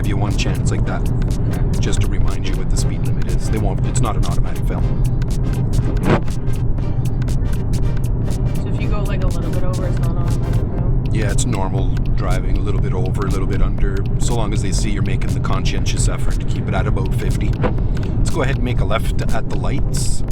give you one chance like that, just to remind you what the speed limit is. They won't. It's not an automatic fail. So if you go like a little bit over, it's not automatic fail? Yeah, it's normal driving, a little bit over, a little bit under, so long as they see you're making the conscientious effort to keep it at about 50. Let's go ahead and make a left at the lights.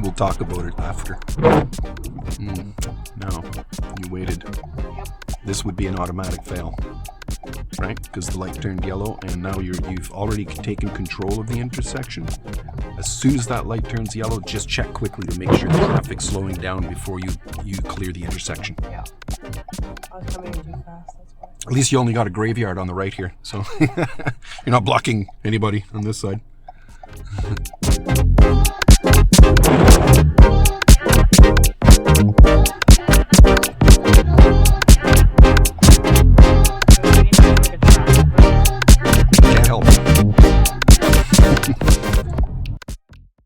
We'll talk about it after. No, you waited. This would be an automatic fail, right? Because the light turned yellow, and now you've already taken control of the intersection. As soon as that light turns yellow, just check quickly to make sure the traffic's slowing down before you clear the intersection. Yeah. I was coming in too fast, that's why. At least you only got a graveyard on the right here, so you're not blocking anybody on this side.